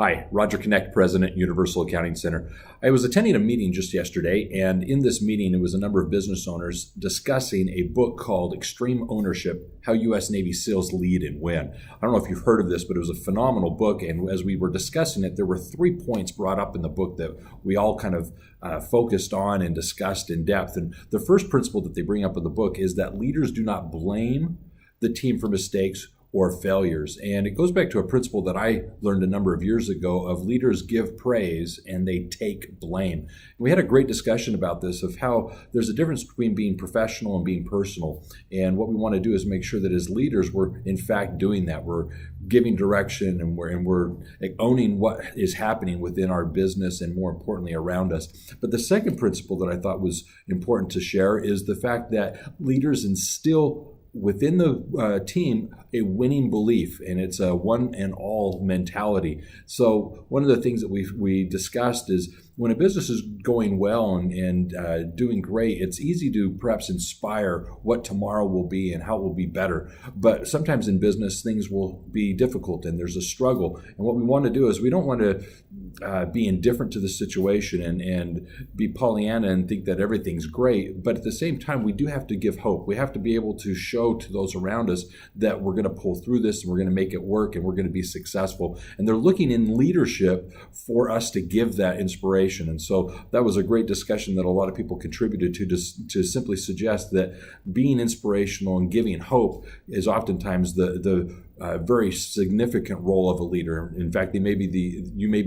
Hi, Roger Connect, President, Universal Accounting Center. I was attending a meeting just yesterday, and in this meeting, it was a number of business owners discussing a book called Extreme Ownership, How U.S. Navy SEALs Lead and Win. I don't know if you've heard of this, but it was a phenomenal book, and as we were discussing it, there were 3 points brought up in the book that we all kind of focused on and discussed in depth. And the first principle that they bring up in the book is that leaders do not blame the team for mistakes or failures. And it goes back to a principle that I learned a number of years ago of leaders give praise and they take blame. And we had a great discussion about this, of how there's a difference between being professional and being personal. And what we want to do is make sure that as leaders, we're in fact doing that. We're giving direction and we're owning what is happening within our business and more importantly around us. But the second principle that I thought was important to share is the fact that leaders instill within the team a winning belief, and it's a one and all mentality. So one of the things that we discussed is when a business is going well and doing great, it's easy to perhaps inspire what tomorrow will be and how it will be better. But sometimes in business, things will be difficult and there's a struggle. And what we want to do is we don't want to be indifferent to the situation and be Pollyanna and think that everything's great. But at the same time, we do have to give hope. We have to be able to show to those around us that we're going to pull through this and we're going to make it work and we're going to be successful. And they're looking in leadership for us to give that inspiration. And so that was a great discussion that a lot of people contributed to simply suggest that being inspirational and giving hope is oftentimes the very significant role of a leader. In fact, you may be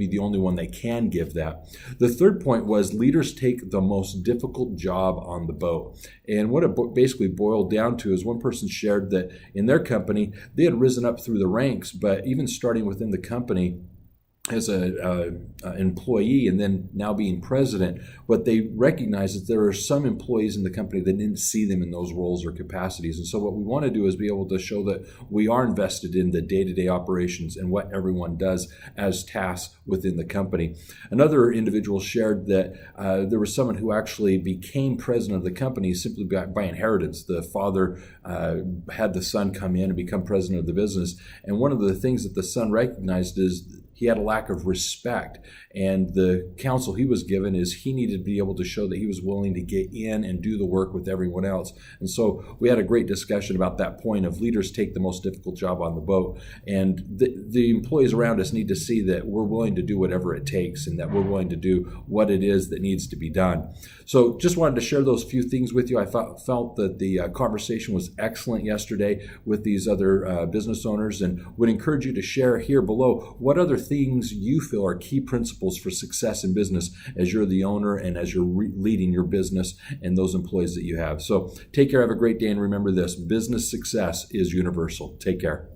the only one that can give that. The third point was leaders take the most difficult job on the boat. And what it basically boiled down to is one person shared that in their company, they had risen up through the ranks, but even starting within the company, as an employee and then now being president, what they recognize is there are some employees in the company that didn't see them in those roles or capacities. And so what we want to do is be able to show that we are invested in the day-to-day operations and what everyone does as tasks within the company. Another individual shared that there was someone who actually became president of the company simply by inheritance. The father had the son come in and become president of the business. And one of the things that the son recognized is he had a lack of respect, and the counsel he was given is he needed to be able to show that he was willing to get in and do the work with everyone else. And so we had a great discussion about that point of leaders take the most difficult job on the boat, and the employees around us need to see that we're willing to do whatever it takes and that we're willing to do what it is that needs to be done. So just wanted to share those few things with you. I felt that the conversation was excellent yesterday with these other business owners, and would encourage you to share here below what other things you feel are key principles for success in business as you're the owner and as you're leading your business and those employees that you have. So take care, have a great day, and remember this: business success is universal. Take care.